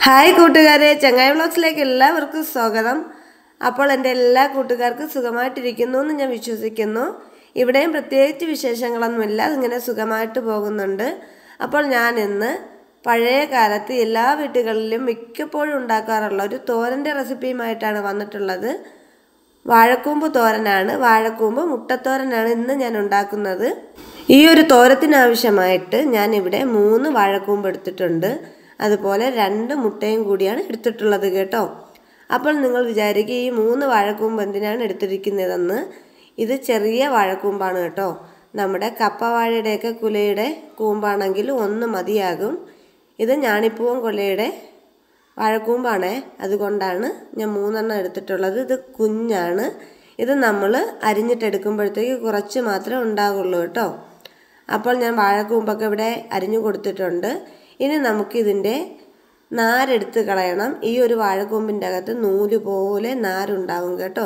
Hi കൂട്ടുകാരെ, ചങ്ങായി വ്ളോഗ്സിലേക്ക് എല്ലാവർക്കും സ്വാഗതം. അപ്പോൾ എൻ്റെ എല്ലാ കൂട്ടുകാർക്കും സുഖമായിട്ടിരിക്കുന്നു എന്ന് ഞാൻ വിശ്വസിക്കുന്നു. ഇവിടെയും പ്രത്യേകിച്ച് വിശേഷങ്ങളൊന്നുമില്ല, അതിങ്ങനെ സുഖമായിട്ട് പോകുന്നുണ്ട്. അപ്പോൾ ഞാൻ ഇന്ന് പഴയ കാലത്ത് എല്ലാ വീട്ടുകളിലും മിക്കപ്പോഴും ഉണ്ടാക്കാറുള്ള ഒരു തോരൻ്റെ റെസിപ്പിയുമായിട്ടാണ് വന്നിട്ടുള്ളത്. വാഴക്കൂമ്പ് തോരനാണ്, വാഴക്കൂമ്പ് മുട്ടത്തോരനാണ് ഇന്ന് ഞാൻ ഉണ്ടാക്കുന്നത്. ഈ ഒരു തോരത്തിനാവശ്യമായിട്ട് ഞാനിവിടെ 3 വാഴക്കൂമ്പ് എടുത്തിട്ടുണ്ട്. അതുപോലെ 2 മുട്ടയും കൂടിയാണ് എടുത്തിട്ടുള്ളത് കേട്ടോ. അപ്പോൾ നിങ്ങൾ വിചാരിക്കുക ഈ 3 വാഴക്കൂമ്പ് എന്തിനാണ് എടുത്തിരിക്കുന്നതെന്ന്. ഇത് ചെറിയ വാഴക്കൂമ്പാണ് കേട്ടോ. നമ്മുടെ കപ്പ വാഴയുടെയൊക്കെ കുലയുടെ കൂമ്പാണെങ്കിൽ 1 മതിയാകും. ഇത് ഞാണിപ്പൂവൻ കൊലയുടെ വാഴക്കൂമ്പാണ്, അതുകൊണ്ടാണ് ഞാൻ 3 എടുത്തിട്ടുള്ളത്. ഇത് കുഞ്ഞാണ്. ഇത് നമ്മൾ അരിഞ്ഞിട്ടെടുക്കുമ്പോഴത്തേക്ക് കുറച്ച് മാത്രമേ ഉണ്ടാകുള്ളൂ കേട്ടോ. അപ്പോൾ ഞാൻ വാഴക്കൂമ്പൊക്കെ ഇവിടെ അരിഞ്ഞു കൊടുത്തിട്ടുണ്ട്. ഇനി നമുക്കിതിൻ്റെ നാരെടുത്ത് കളയണം. ഈ ഒരു വാഴക്കൂമ്പിൻ്റെ അകത്ത് നൂല് പോലെ നാരുണ്ടാവും കേട്ടോ.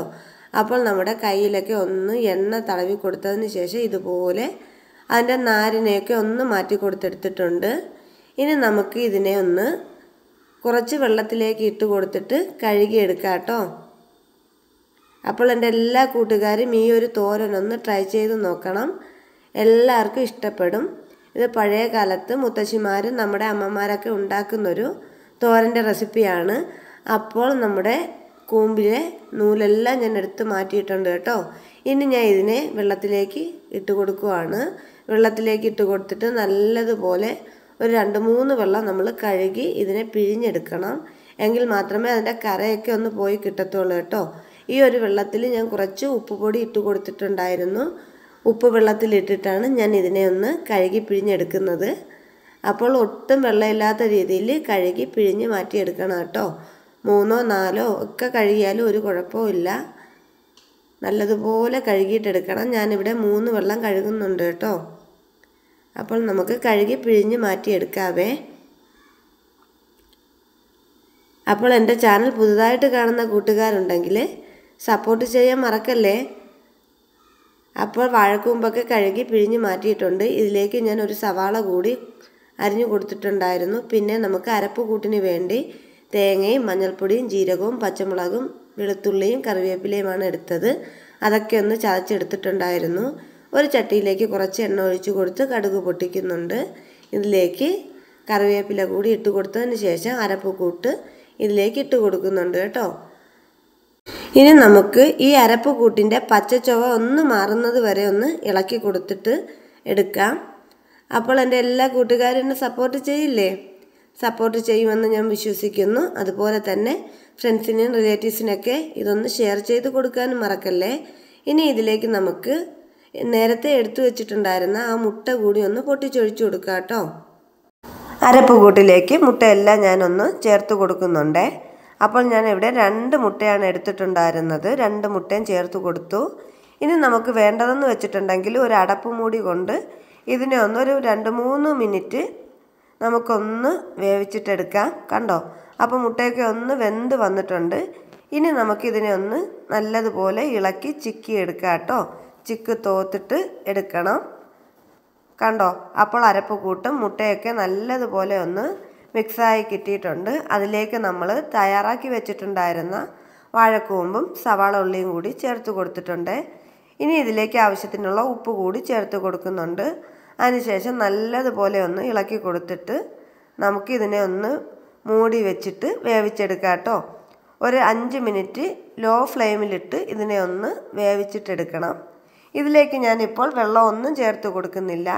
അപ്പോൾ നമ്മുടെ കയ്യിലൊക്കെ ഒന്ന് എണ്ണ തടവി കൊടുത്തതിന് ശേഷം ഇതുപോലെ അതിൻ്റെ നാരിനെയൊക്കെ ഒന്ന് മാറ്റി കൊടുത്തെടുത്തിട്ടുണ്ട്. ഇനി നമുക്ക് ഇതിനെ ഒന്ന് കുറച്ച് വെള്ളത്തിലേക്ക് ഇട്ട് കൊടുത്തിട്ട് കഴുകിയെടുക്കാം കേട്ടോ. അപ്പോൾ എൻ്റെ എല്ലാ കൂട്ടുകാരും ഈ ഒരു തോരനൊന്ന് ട്രൈ ചെയ്ത് നോക്കണം, എല്ലാവർക്കും ഇഷ്ടപ്പെടും. ഇത് പഴയ കാലത്ത് മുത്തശ്ശിമാരും നമ്മുടെ അമ്മമാരൊക്കെ ഉണ്ടാക്കുന്നൊരു തോരൻ്റെ റെസിപ്പിയാണ്. അപ്പോൾ നമ്മുടെ കൂമ്പിലെ നൂലെല്ലാം ഞാൻ എടുത്ത് മാറ്റിയിട്ടുണ്ട് കേട്ടോ. ഇനി ഞാൻ ഇതിനെ വെള്ളത്തിലേക്ക് ഇട്ട് കൊടുക്കുവാണ്. വെള്ളത്തിലേക്ക് ഇട്ട് കൊടുത്തിട്ട് നല്ലതുപോലെ ഒരു 2-3 വെള്ളം നമ്മൾ കഴുകി ഇതിനെ പിഴിഞ്ഞെടുക്കണം. എങ്കിൽ മാത്രമേ അതിൻ്റെ കറയൊക്കെ ഒന്ന് പോയി കിട്ടത്തുള്ളൂ കേട്ടോ. ഈ ഒരു വെള്ളത്തിൽ ഞാൻ കുറച്ച് ഉപ്പുപൊടി ഇട്ട് കൊടുത്തിട്ടുണ്ടായിരുന്നു. ഉപ്പ് വെള്ളത്തിലിട്ടിട്ടാണ് ഞാൻ ഇതിനെ ഒന്ന് കഴുകി പിഴിഞ്ഞെടുക്കുന്നത്. അപ്പോൾ ഒട്ടും വെള്ളമില്ലാത്ത രീതിയിൽ കഴുകി പിഴിഞ്ഞ് മാറ്റിയെടുക്കണം കേട്ടോ. 3 4 ഒക്കെ കഴുകിയാലും ഒരു കുഴപ്പമില്ല. നല്ലതുപോലെ കഴുകിയിട്ടെടുക്കണം. ഞാനിവിടെ 3 വെള്ളം കഴുകുന്നുണ്ട് കേട്ടോ. അപ്പോൾ നമുക്ക് കഴുകി പിഴിഞ്ഞ് മാറ്റിയെടുക്കാവേ. അപ്പോൾ എൻ്റെ ചാനൽ പുതുതായിട്ട് കാണുന്ന കൂട്ടുകാരുണ്ടെങ്കിൽ സപ്പോർട്ട് ചെയ്യാൻ മറക്കല്ലേ. അപ്പോൾ വാഴക്കൂമ്പൊക്കെ കഴുകി പിഴിഞ്ഞ് മാറ്റിയിട്ടുണ്ട്. ഇതിലേക്ക് ഞാൻ ഒരു സവാള കൂടി അരിഞ്ഞു കൊടുത്തിട്ടുണ്ടായിരുന്നു. പിന്നെ നമുക്ക് അരപ്പ് കൂട്ടിന് വേണ്ടി തേങ്ങയും മഞ്ഞൾപ്പൊടിയും ജീരകവും പച്ചമുളകും വെളുത്തുള്ളിയും കറിവേപ്പിലയുമാണ് എടുത്തത്. അതൊക്കെ ഒന്ന് ചതച്ചെടുത്തിട്ടുണ്ടായിരുന്നു. ഒരു ചട്ടിയിലേക്ക് കുറച്ച് എണ്ണ ഒഴിച്ച് കൊടുത്ത് കടുക് പൊട്ടിക്കുന്നുണ്ട്. ഇതിലേക്ക് കറിവേപ്പില കൂടി ഇട്ട് കൊടുത്തതിന് ശേഷം അരപ്പ് കൂട്ട് ഇതിലേക്ക് ഇട്ട് കൊടുക്കുന്നുണ്ട് കേട്ടോ. ഇനി നമുക്ക് ഈ അരപ്പ് കൂട്ടിൻ്റെ പച്ചച്ചുവ ഒന്ന് മാറുന്നത് വരെ ഒന്ന് ഇളക്കി കൊടുത്തിട്ട് എടുക്കാം. അപ്പോൾ എൻ്റെ എല്ലാ കൂട്ടുകാരും എന്നെ സപ്പോർട്ട് ചെയ്യില്ലേ? സപ്പോർട്ട് ചെയ്യുമെന്ന് ഞാൻ വിശ്വസിക്കുന്നു. അതുപോലെ തന്നെ ഫ്രണ്ട്സിനും റിലേറ്റീവ്സിനൊക്കെ ഇതൊന്ന് ഷെയർ ചെയ്ത് കൊടുക്കാനും മറക്കല്ലേ. ഇനി ഇതിലേക്ക് നമുക്ക് നേരത്തെ എടുത്തു വെച്ചിട്ടുണ്ടായിരുന്ന ആ മുട്ട കൂടി ഒന്ന് പൊട്ടിച്ചൊഴിച്ചു കൊടുക്കാം കേട്ടോ. അരപ്പ് കൂട്ടിലേക്ക് മുട്ടയെല്ലാം ഞാനൊന്ന് ചേർത്ത് കൊടുക്കുന്നുണ്ട്. അപ്പോൾ ഞാൻ ഇവിടെ 2 മുട്ടയാണ് എടുത്തിട്ടുണ്ടായിരുന്നത്. 2 മുട്ടയും ചേർത്ത് കൊടുത്തു. ഇനി നമുക്ക് വേണ്ടതെന്ന് വെച്ചിട്ടുണ്ടെങ്കിൽ ഒരു അടപ്പ് മൂടി കൊണ്ട് ഇതിനെ ഒരു 2-3 മിനിറ്റ് നമുക്കൊന്ന് വേവിച്ചിട്ടെടുക്കാം. കണ്ടോ, അപ്പോൾ മുട്ടയൊക്കെ ഒന്ന് വെന്ത് വന്നിട്ടുണ്ട്. ഇനി നമുക്കിതിനെ ഒന്ന് നല്ലതുപോലെ ഇളക്കി ചിക്കി എടുക്കാം കേട്ടോ. ചിക്ക് തോത്തിട്ട് എടുക്കണം. കണ്ടോ, അപ്പോൾ അരപ്പ് കൂട്ടും മുട്ടയൊക്കെ നല്ലതുപോലെ ഒന്ന് മിക്സായി കിട്ടിയിട്ടുണ്ട്. അതിലേക്ക് നമ്മൾ തയ്യാറാക്കി വെച്ചിട്ടുണ്ടായിരുന്ന വാഴക്കൂമ്പും സവാള ഉള്ളിയും കൂടി ചേർത്ത് കൊടുത്തിട്ടുണ്ട്. ഇനി ഇതിലേക്ക് ആവശ്യത്തിനുള്ള ഉപ്പ് കൂടി ചേർത്ത് കൊടുക്കുന്നുണ്ട്. അതിനുശേഷം നല്ലതുപോലെ ഒന്ന് ഇളക്കി കൊടുത്തിട്ട് നമുക്കിതിനെ ഒന്ന് മൂടി വെച്ചിട്ട് വേവിച്ചെടുക്കാം കേട്ടോ. ഒരു 5 മിനിറ്റ് ലോ ഫ്ലെയിമിലിട്ട് ഇതിനെ ഒന്ന് വേവിച്ചിട്ടെടുക്കണം. ഇതിലേക്ക് ഞാനിപ്പോൾ വെള്ളമൊന്നും ചേർത്ത് കൊടുക്കുന്നില്ല.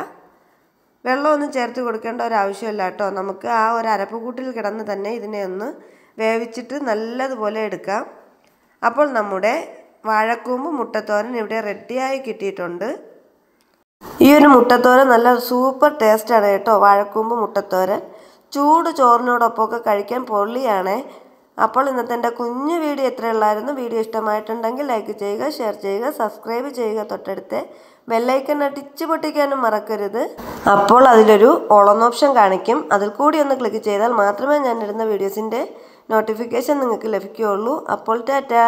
വെള്ളമൊന്നും ചേർത്ത് കൊടുക്കേണ്ട ഒരാവശ്യമില്ല കേട്ടോ. നമുക്ക് ആ ഒരു അരപ്പ് കൂട്ടിൽ കിടന്ന് തന്നെ ഇതിനെ ഒന്ന് വേവിച്ചിട്ട് നല്ലതുപോലെ എടുക്കാം. അപ്പോൾ നമ്മുടെ വാഴക്കൂമ്പ് മുട്ടത്തോരൻ ഇവിടെ റെഡിയായി കിട്ടിയിട്ടുണ്ട്. ഈ ഒരു മുട്ടത്തോരൻ നല്ല സൂപ്പർ ടേസ്റ്റാണ് കേട്ടോ. വാഴക്കൂമ്പ് മുട്ടത്തോരൻ ചൂട് ചോറിനോടൊപ്പമൊക്കെ കഴിക്കാൻ പൊള്ളിയാണേ. അപ്പോൾ ഇന്നത്തെ എൻ്റെ കുഞ്ഞു വീഡിയോ ഇത്രയുള്ളായിരുന്നു. വീഡിയോ ഇഷ്ടമായിട്ടുണ്ടെങ്കിൽ ലൈക്ക് ചെയ്യുക, ഷെയർ ചെയ്യുക, സബ്സ്ക്രൈബ് ചെയ്യുക. തൊട്ടടുത്ത് ബെല്ലൈക്കൺ അടിച്ച് പൊട്ടിക്കാനും മറക്കരുത്. അപ്പോൾ അതിലൊരു ഓൾ ഓൺ ഓപ്ഷൻ കാണിക്കും. അതിൽ കൂടി ഒന്ന് ക്ലിക്ക് ചെയ്താൽ മാത്രമേ ഞാൻ ഇടുന്ന വീഡിയോസിൻ്റെ നോട്ടിഫിക്കേഷൻ നിങ്ങൾക്ക് ലഭിക്കുകയുള്ളൂ. അപ്പോൾ ടാറ്റാ.